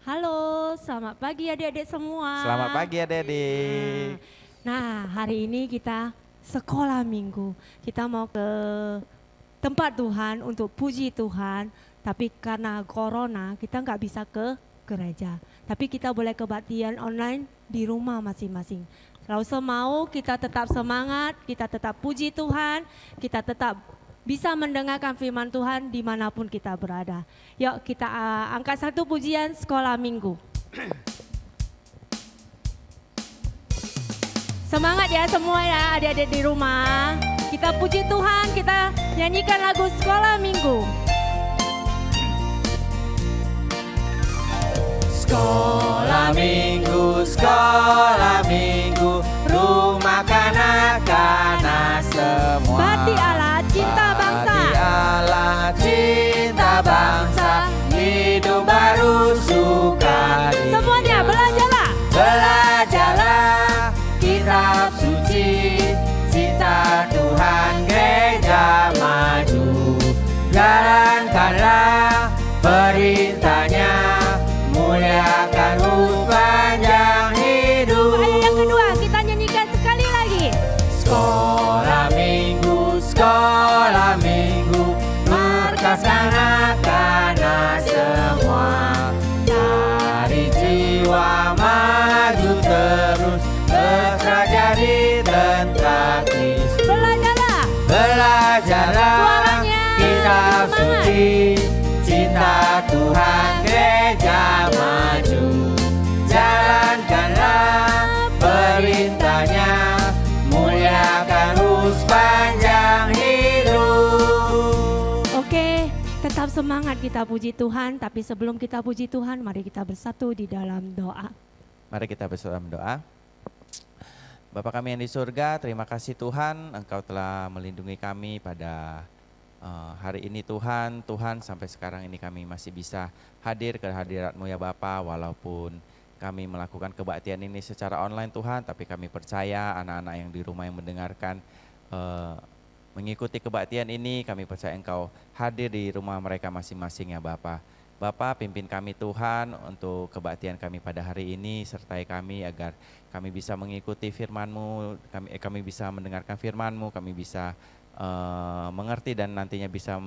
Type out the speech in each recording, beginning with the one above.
Halo, selamat pagi adik-adik semua. Selamat pagi adik-adik. Nah, hari ini kita sekolah minggu. Kita mau ke tempat Tuhan untuk puji Tuhan. Tapi karena corona kita nggak bisa ke gereja. Tapi kita boleh kebaktian online di rumah masing-masing. Kalau semau kita tetap semangat, kita tetap puji Tuhan, kita tetap bisa mendengarkan firman Tuhan dimanapun kita berada. Yuk kita angkat satu pujian sekolah minggu. Semangat ya semua ya adik-adik di rumah. Kita puji Tuhan, kita nyanyikan lagu sekolah minggu. Sekolah minggu, rumah kanak-kanak semua. Bakti Allah, cinta bangsa. Bakti Allah, cinta bangsa, hidup baru sukacita. Semuanya belajarlah. Belajarlah kitab suci, cinta Tuhan gereja maju. Jalankanlah perintahnya, muliakan sepanjang hidup. Ayat yang kedua kita nyanyikan sekali lagi. Sekolah minggu, markas kanak-kanak semua. Dari jiwa maju terus, mesra jadi tentara Kristus. Belajarlah Suaranya kitab semangat. suci, cinta Tuhan gereja maju. Jalankanlah perintahnya, muliakan sepanjang hidup. Oke, tetap semangat kita puji Tuhan. Tapi sebelum kita puji Tuhan, mari kita bersatu di dalam doa. Mari kita bersama doa. Bapa kami yang di surga, terima kasih Tuhan, Engkau telah melindungi kami pada hari ini Tuhan. Tuhan, sampai sekarang ini kami masih bisa hadir ke hadirat-Mu ya Bapa, walaupun kami melakukan kebaktian ini secara online Tuhan, tapi kami percaya anak-anak yang di rumah yang mendengarkan mengikuti kebaktian ini, kami percaya Engkau hadir di rumah mereka masing-masing ya Bapa. Bapa, pimpin kami Tuhan untuk kebaktian kami pada hari ini, sertai kami agar kami bisa mengikuti firman-Mu, kami bisa mendengarkan firman-Mu, kami bisa mengerti dan nantinya bisa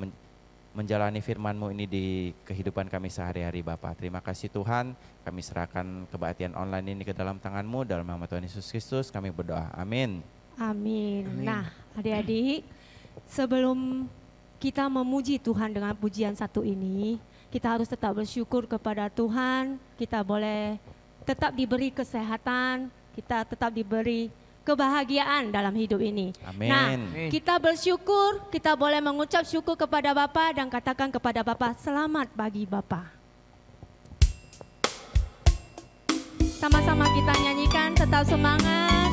menjalani firman-Mu ini di kehidupan kami sehari-hari Bapa. Terima kasih Tuhan, kami serahkan kebaktian online ini ke dalam tangan-Mu, dalam nama Tuhan Yesus Kristus kami berdoa, amin. Amin. Nah adik-adik, sebelum kita memuji Tuhan dengan pujian satu ini, kita harus tetap bersyukur kepada Tuhan. Kita boleh tetap diberi kesehatan, kita tetap diberi kebahagiaan dalam hidup ini. Amin. Nah, kita bersyukur, kita boleh mengucap syukur kepada Bapa dan katakan kepada Bapa, selamat pagi Bapa. Sama-sama kita nyanyikan, tetap semangat.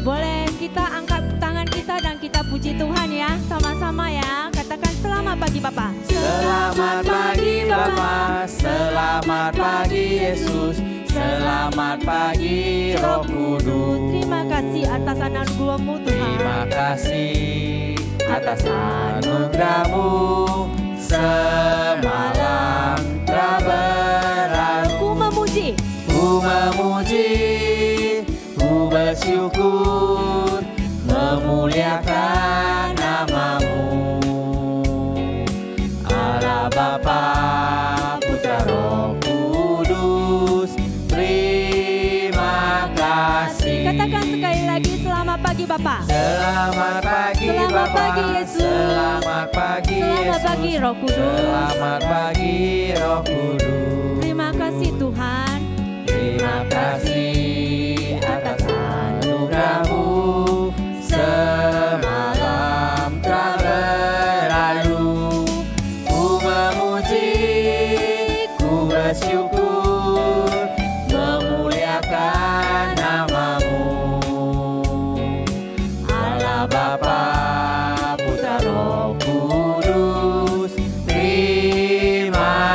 Boleh kita angkat tangan kita dan kita puji Tuhan ya, sama-sama ya. Katakan selamat pagi Bapa. Selamat pagi Bapa, selamat pagi Yesus, selamat pagi Roh Kudus. Terima kasih atas anugerah-Mu Tuhan. Terima kasih atas anugerah-Mu, semalam telah berlalu. Ku memuji, ku bersyukur, memuliakan nama-Mu. Allah Bapa, Putra Roh Kudus, terima kasih. katakan sekali lagi selamat pagi Bapa. Selamat pagi Selamat Bapa, pagi, Yesus. selamat pagi Selamat Yesus, pagi, Roh Kudus. selamat pagi Roh Kudus. Terima kasih Tuhan. Terima kasih atas anugerah-Mu, semalam telah berlalu. Ku memuji, ku bersyukur, memuliakan nama-Mu. Allah Bapa, Putra Roh Kudus, terima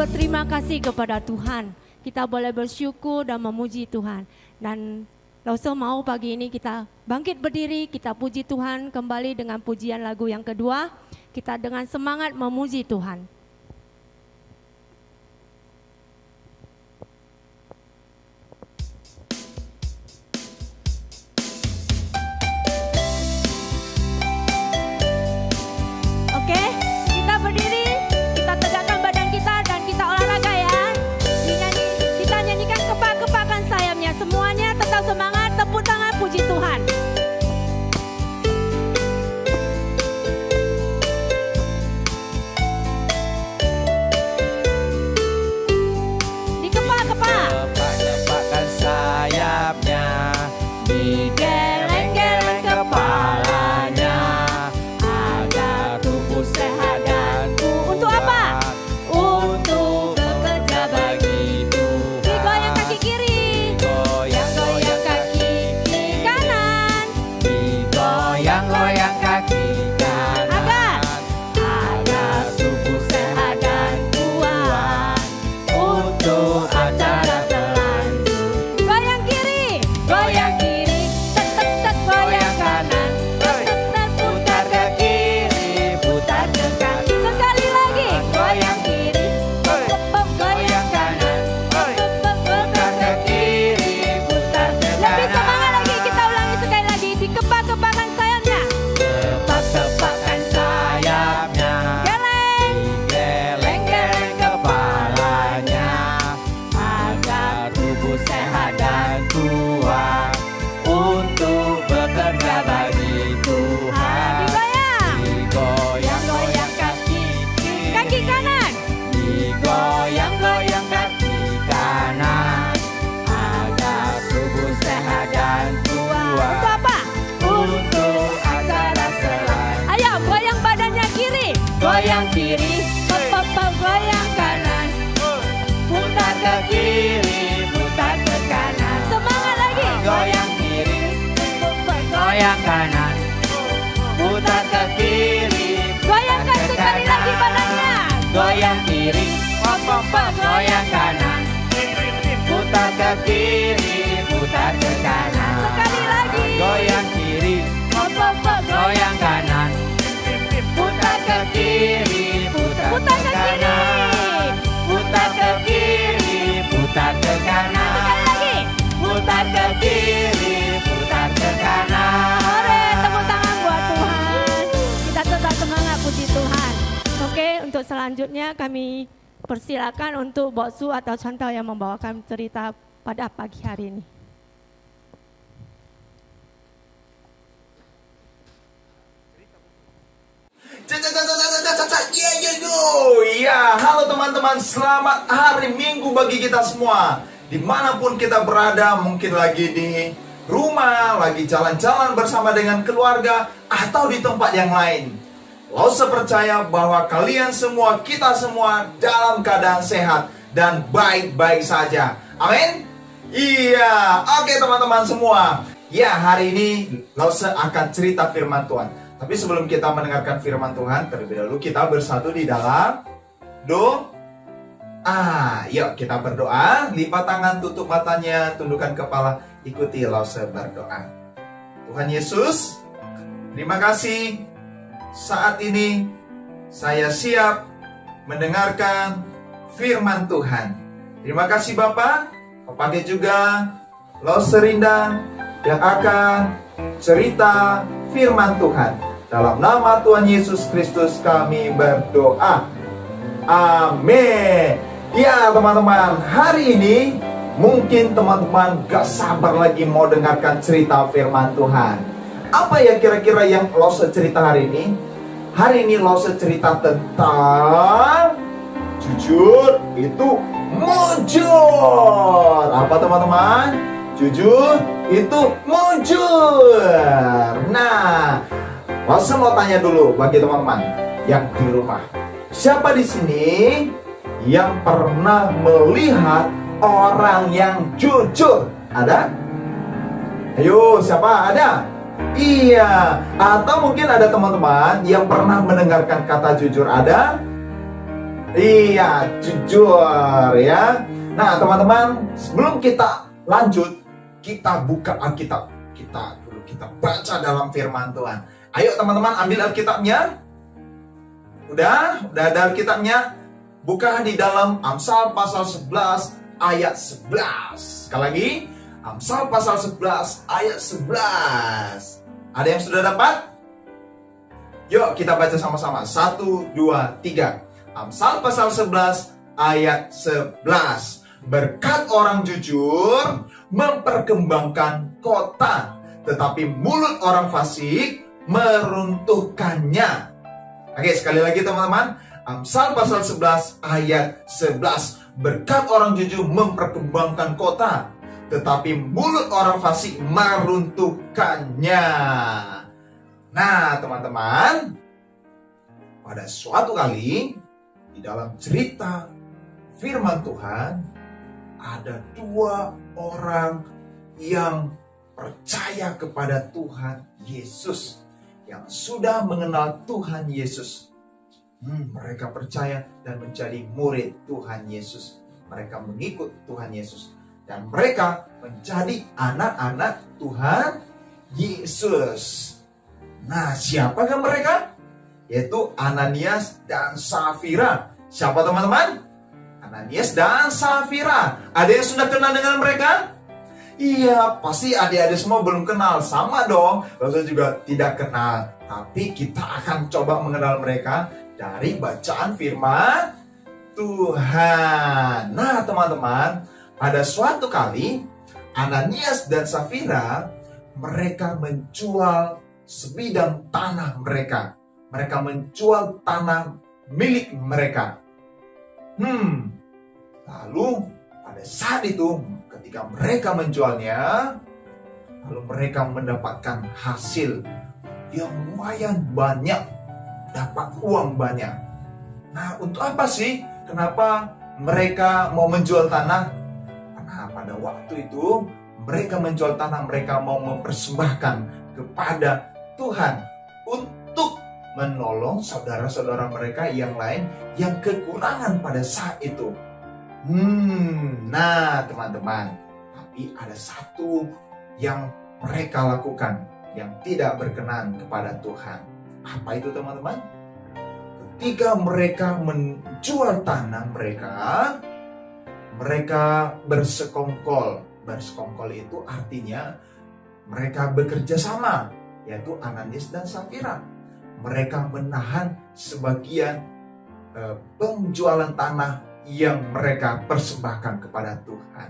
berterima kasih kepada Tuhan. Kita boleh bersyukur dan memuji Tuhan. Dan Lause mau pagi ini kita bangkit berdiri, kita puji Tuhan kembali dengan pujian lagu yang kedua. Kita dengan semangat memuji Tuhan. Oke, kita berdiri, kita tegakkan badan kita dan kita olahraga ya. Kita nyanyikan kepak-kepakan sayapnya. Semuanya tetap semangat, tepuk tangan puji Tuhan. Dikepak-kepak. Kepak-kepakkan sayapnya, digeleng-geleng kepalanya, agar tubuh sehat dan kuat. Untuk apa? Untuk bekerja bagi Tuhan. Digoyang kaki kiri, Goyang-goyang kaki kanan. Digoyang-goyang kaki kanan, agar tubuh sehat dan kuat untuk acara selanjutnya. Goyang kiri, goyang kiri, tet goyang kanan, tet Putar ke kiri, putar ke kanan, sekali lagi, goyang kiri, goyang kanan, putar ke kiri, putar ke lebih semangat kanan. lagi, kita ulangi sekali lagi, dikepak-kepakan sayapnya, Kepak-kepakan sayapnya, geleng, geleng-geleng kepalanya, agar tubuh sehat dan kuat untuk bekerja bagi Tuhan. digoyang, Digoyang-goyang kaki kiri, kaki kanan, digoyang-goyang kaki kanan, agar tubuh sehat dan kuat untuk apa? untuk acara selanjutnya. Ayo, goyang badannya kiri, Goyang kiri, goyang kanan, putar ke kiri, putar ke kanan. semangat lagi, Goyang kiri, goyang kanan, putar ke kiri, goyangkan sekali lagi badannya, goyang kiri, goyang kanan, putar ke kiri, putar ke kanan. sekali lagi, Goyang kiri, goyang kanan, putar ke kiri, putar putar ke ke kiri, kanan, putar ke kiri, putar ke kanan, sekali lagi. putar ke kiri, putar ke kanan. Ore, tepuk tangan buat Tuhan. Kita tetap semangat puji Tuhan. Oke, untuk selanjutnya kami persilakan untuk Bok Su atau Chantal yang membawakan cerita pada pagi hari ini. Ya, halo teman-teman, selamat hari Minggu bagi kita semua. Dimanapun kita berada, mungkin lagi di rumah, lagi jalan-jalan bersama dengan keluarga, atau di tempat yang lain. Lause percaya bahwa kalian semua, kita semua dalam keadaan sehat dan baik-baik saja. Amin. Iya, oke teman-teman semua. Ya, hari ini Lause akan cerita firman Tuhan. Tapi sebelum kita mendengarkan firman Tuhan, terlebih dahulu kita bersatu di dalam doa. Yuk kita berdoa. Lipat tangan, tutup matanya, tundukkan kepala, ikuti Lause berdoa. Tuhan Yesus, terima kasih. Saat ini saya siap mendengarkan firman Tuhan. Terima kasih Bapak. Pagi juga Lause Rindang yang akan cerita firman Tuhan. Dalam nama Tuhan Yesus Kristus kami berdoa. Amin. Ya teman-teman, hari ini mungkin teman-teman gak sabar lagi mau dengarkan cerita firman Tuhan. Apa ya kira-kira yang Lause cerita hari ini? Hari ini Lause cerita tentang jujur itu mujur. Apa teman-teman? Jujur itu mujur. Nah, Lause mau tanya dulu bagi teman-teman yang di rumah. Siapa di sini yang pernah melihat orang yang jujur? Ada? Ayo, siapa? Ada? Iya. Atau mungkin ada teman-teman yang pernah mendengarkan kata jujur. Ada? Iya, jujur ya. Nah, teman-teman, sebelum kita lanjut, kita buka Alkitab. Kita baca dalam firman Tuhan. Ayo teman-teman, ambil Alkitabnya. Udah ada Alkitabnya. Buka di dalam Amsal pasal 11 ayat 11. Sekali lagi, Amsal pasal 11 ayat 11. Ada yang sudah dapat? Yuk kita baca sama-sama. 1, 2, 3. Amsal pasal 11 ayat 11. Berkat orang jujur memperkembangkan kota, tetapi mulut orang fasik meruntuhkannya. Oke, sekali lagi teman-teman. Amsal pasal 11 ayat 11. Berkat orang jujur memperkembangkan kota, tetapi mulut orang fasik meruntuhkannya. Nah, teman-teman, pada suatu kali di dalam cerita firman Tuhan, ada 2 orang yang percaya kepada Tuhan Yesus, yang sudah mengenal Tuhan Yesus. Mereka percaya dan menjadi murid Tuhan Yesus. Mereka mengikut Tuhan Yesus. Dan mereka menjadi anak-anak Tuhan Yesus. Nah, siapakah mereka? Yaitu Ananias dan Safira. Siapa teman-teman? Ananias dan Safira. Ada yang sudah kenal dengan mereka? Iya, pasti adik-adik semua belum kenal. Sama dong, Rasul juga tidak kenal. Tapi kita akan coba mengenal mereka dari bacaan firman Tuhan. Nah, teman-teman, pada suatu kali Ananias dan Safira, mereka menjual sebidang tanah mereka. Mereka menjual tanah milik mereka. Lalu pada saat itu, ketika mereka menjualnya, lalu mereka mendapatkan hasil yang lumayan banyak, dapat uang banyak. Nah, untuk apa sih? Kenapa mereka mau menjual tanah? Karena pada waktu itu mereka menjual tanah, mereka mau mempersembahkan kepada Tuhan untuk menolong saudara-saudara mereka yang lain yang kekurangan pada saat itu. Nah, teman-teman, tapi ada satu yang mereka lakukan yang tidak berkenan kepada Tuhan. Apa itu, teman-teman? Ketika mereka menjual tanah mereka, mereka bersekongkol. Bersekongkol itu artinya mereka bekerja sama, yaitu Ananias dan Safira. Mereka menahan sebagian penjualan tanah yang mereka persembahkan kepada Tuhan.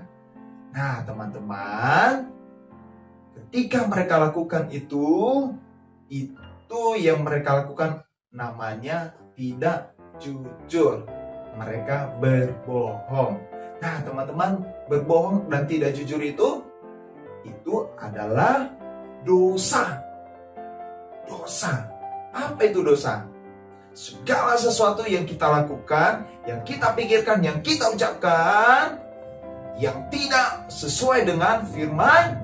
Nah, teman-teman, ketika mereka lakukan itu yang mereka lakukan namanya tidak jujur. Mereka berbohong. Nah, teman-teman, berbohong dan tidak jujur itu adalah dosa. Dosa. Apa itu dosa? Segala sesuatu yang kita lakukan, yang kita pikirkan, yang kita ucapkan, yang tidak sesuai dengan firman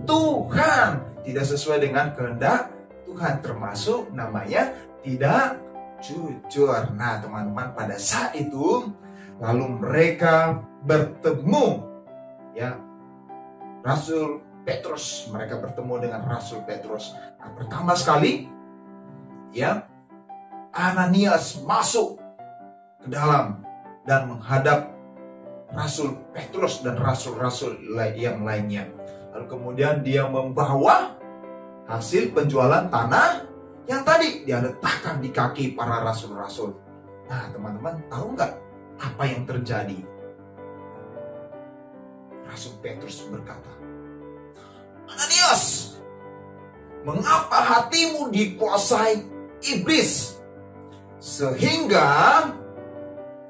Tuhan, tidak sesuai dengan kehendak Tuhan, termasuk namanya tidak jujur. Nah, teman-teman, pada saat itu lalu mereka bertemu, ya, Rasul Petrus. Mereka bertemu dengan Rasul Petrus. Nah, pertama sekali, ya, Ananias masuk ke dalam dan menghadap Rasul Petrus dan rasul-rasul yang lainnya. Lalu kemudian dia membawa hasil penjualan tanah yang tadi dia letakkan di kaki para rasul-rasul. Nah, teman-teman, tahu nggak apa yang terjadi? Rasul Petrus berkata, Ananias, mengapa hatimu dikuasai iblis sehingga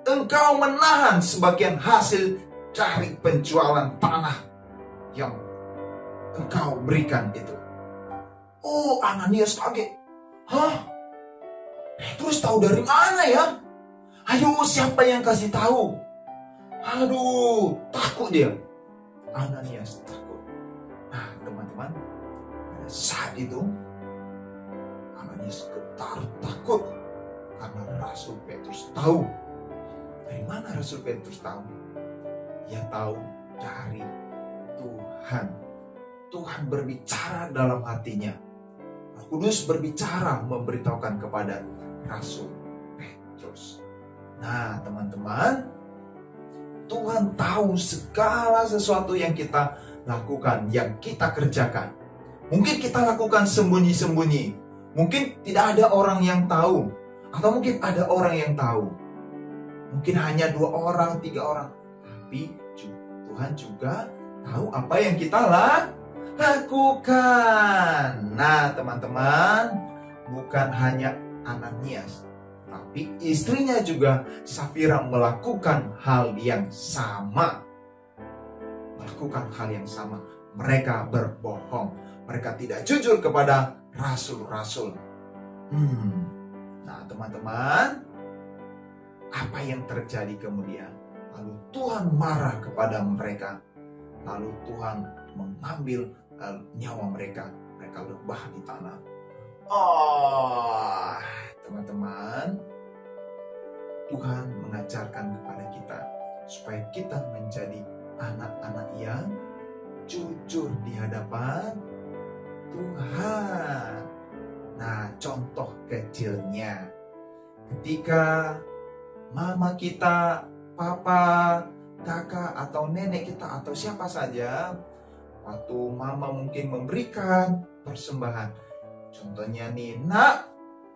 engkau menahan sebagian hasil dari penjualan tanah yang engkau berikan itu? Oh, Ananias kaget. Hah? Petrus tahu dari mana ya? Ayo, siapa yang kasih tahu? Aduh, takut dia. Ananias takut. Nah, teman-teman, pada saat itu Ananias getar takut karena Rasul Petrus tahu Dari mana Rasul Petrus tahu? Ia tahu dari Tuhan. Tuhan berbicara dalam hatinya. Roh Kudus berbicara memberitahukan kepada Rasul Petrus. Nah, teman-teman, Tuhan tahu segala sesuatu yang kita lakukan, yang kita kerjakan. Mungkin kita lakukan sembunyi-sembunyi. Mungkin tidak ada orang yang tahu. Atau mungkin ada orang yang tahu. Mungkin hanya 2 orang, 3 orang. Tapi Tuhan juga tahu apa yang kita lakukan. Nah, teman-teman, bukan hanya Ananias, tapi istrinya juga Safira melakukan hal yang sama. Melakukan hal yang sama. Mereka berbohong. Mereka tidak jujur kepada rasul-rasul. Nah, teman-teman, apa yang terjadi kemudian? Lalu Tuhan marah kepada mereka. Lalu Tuhan mengambil nyawa mereka. Mereka lebah di tanah. Oh, teman-teman, Tuhan mengajarkan kepada kita supaya kita menjadi anak-anak yang jujur di hadapan Tuhan. Nah, contoh kecilnya, ketika mama kita, papa, kakak, atau nenek kita, atau siapa saja, waktu mama mungkin memberikan persembahan. Contohnya nih, nak,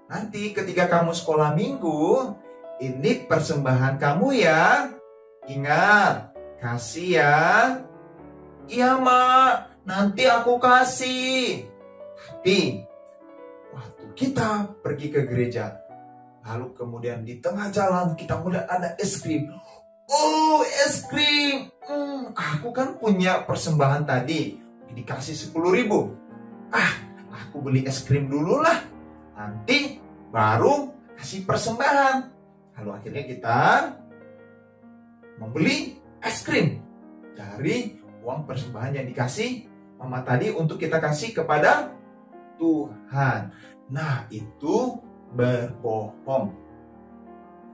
nanti ketika kamu sekolah minggu, ini persembahan kamu ya. Ingat, kasih ya. Iya, mak, nanti aku kasih. Tapi, waktu kita pergi ke gereja, lalu kemudian di tengah jalan kita melihat ada es krim. Oh, es krim. Aku kan punya persembahan tadi. Dikasih 10.000. Aku beli es krim dulu lah. Nanti baru kasih persembahan. Lalu akhirnya kita membeli es krim dari uang persembahan yang dikasih mama tadi untuk kita kasih kepada Tuhan. Nah, itu berbohong.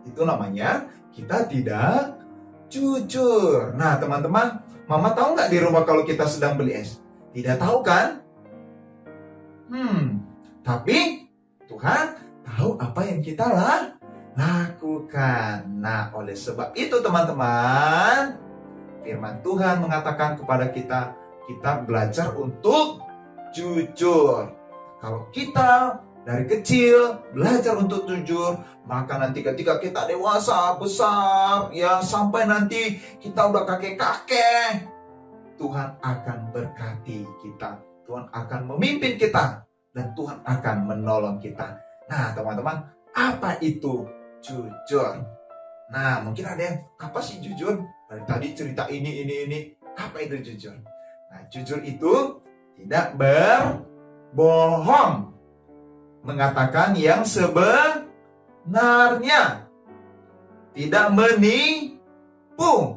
Itu namanya kita tidak jujur. Nah, teman-teman, mama tahu nggak di rumah kalau kita sedang beli es? Tidak tahu kan? Tapi Tuhan tahu apa yang kita lakukan. Nah, oleh sebab itu teman-teman, firman Tuhan mengatakan kepada kita, kita belajar untuk jujur. Kalau kita dari kecil belajar untuk jujur, maka nanti ketika kita dewasa, besar, ya sampai nanti kita udah kakek-kakek, Tuhan akan berkati kita. Tuhan akan memimpin kita. Dan Tuhan akan menolong kita. Nah, teman-teman, apa itu jujur? Nah, mungkin ada yang, apa sih jujur? Dari tadi cerita ini. Apa itu jujur? Nah, jujur itu tidak berbohong. Mengatakan yang sebenarnya. Tidak menipu.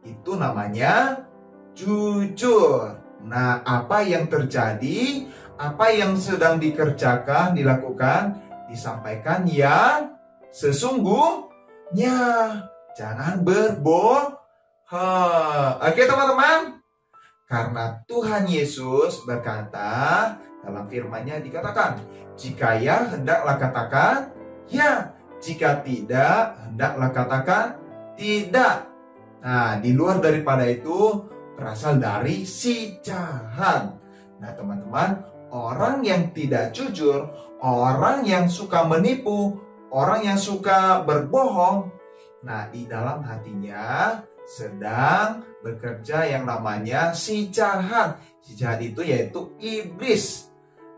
Itu namanya jujur. Nah, apa yang terjadi, apa yang sedang dikerjakan, dilakukan, disampaikan yang sesungguhnya. Jangan berbohong. Oke, teman-teman. Karena Tuhan Yesus berkata, dalam firman-Nya dikatakan, jika ya, hendaklah katakan ya. Jika tidak, hendaklah katakan tidak. Nah, di luar daripada itu berasal dari si jahat. Nah, teman-teman, orang yang tidak jujur, orang yang suka menipu, orang yang suka berbohong, nah di dalam hatinya sedang bekerja yang namanya si jahat. Si jahat itu yaitu iblis.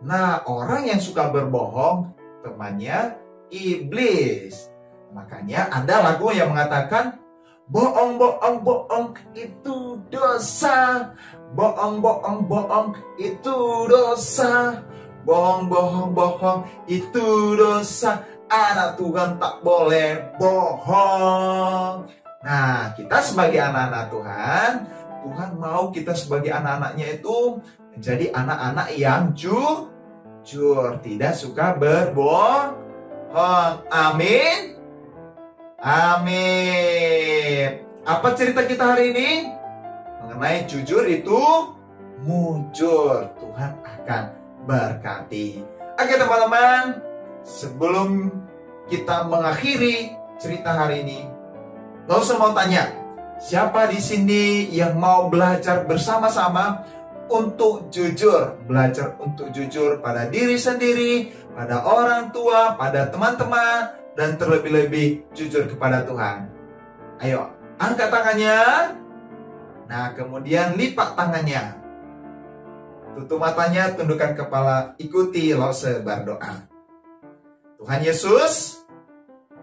Nah, orang yang suka berbohong, temannya iblis. Makanya ada lagu yang mengatakan, bohong, bohong, bohong, itu dosa. Bohong, bohong, bohong, itu dosa. Bohong, bohong, bohong, itu dosa. Anak Tuhan tak boleh bohong. Nah, kita sebagai anak-anak Tuhan, Tuhan mau kita sebagai anak-anaknya itu menjadi anak-anak yang jujur, tidak suka berbohong. Amin. Amin. Apa cerita kita hari ini? Mengenai jujur itu mujur. Tuhan akan berkati. Oke teman-teman, sebelum kita mengakhiri cerita hari ini, Lawson mau tanya, siapa di sini yang mau belajar bersama-sama untuk jujur? Belajar untuk jujur pada diri sendiri, pada orang tua, pada teman-teman, dan terlebih-lebih jujur kepada Tuhan. Ayo, angkat tangannya. Nah, kemudian lipat tangannya. Tutup matanya, tundukkan kepala, ikuti Lawson berdoa. Tuhan Yesus,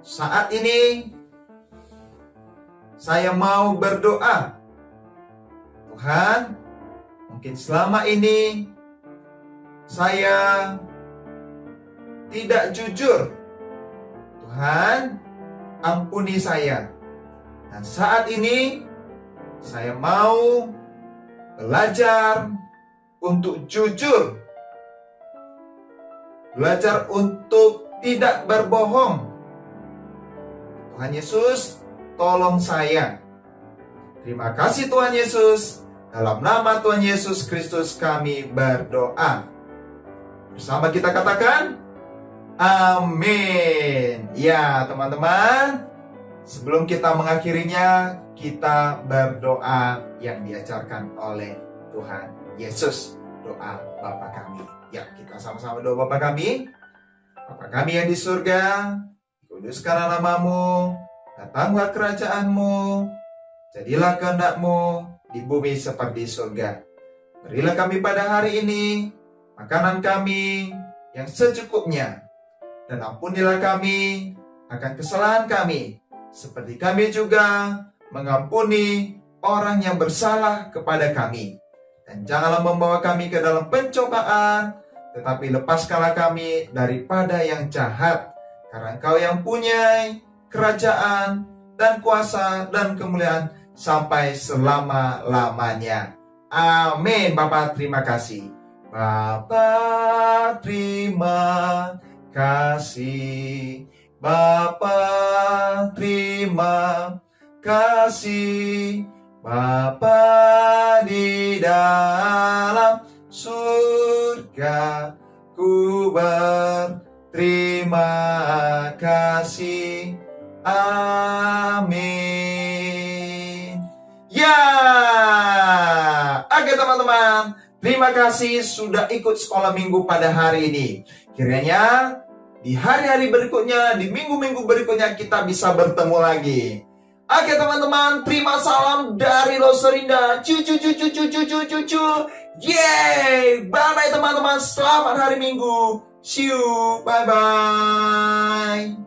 saat ini saya mau berdoa. Tuhan, mungkin selama ini saya tidak jujur. Tuhan, ampuni saya. Dan saat ini saya mau belajar untuk jujur. Belajar untuk tidak berbohong. Tuhan Yesus, tolong saya. Terima kasih Tuhan Yesus. Dalam nama Tuhan Yesus Kristus kami berdoa. Bersama kita katakan, amin. Ya teman-teman, sebelum kita mengakhirinya, kita berdoa yang diajarkan oleh Tuhan Yesus. Doa Bapa kami. Ya, kita sama-sama doa Bapa kami. Bapa kami yang di surga, kuduskanlah namamu, datanglah kerajaanmu, jadilah kehendak-mu di bumi seperti surga. Berilah kami pada hari ini makanan kami yang secukupnya, dan ampunilah kami akan kesalahan kami, seperti kami juga mengampuni orang yang bersalah kepada kami. Dan janganlah membawa kami ke dalam pencobaan, tetapi lepaskanlah kami daripada yang jahat. Karena Engkau yang punya kerajaan dan kuasa dan kemuliaan sampai selama-lamanya. Amin. Bapa, terima kasih. Bapa, terima kasih. Bapa, terima kasih. Bapa di dalam surga, ku berterima kasih. Amin. Ya, oke teman-teman, terima kasih sudah ikut sekolah minggu pada hari ini. Kiranya di hari-hari berikutnya, di minggu-minggu berikutnya kita bisa bertemu lagi. Oke teman-teman, terima salam dari Loserinda. Cucu. Yeay, bye-bye teman-teman. Selamat hari Minggu. See you, bye-bye.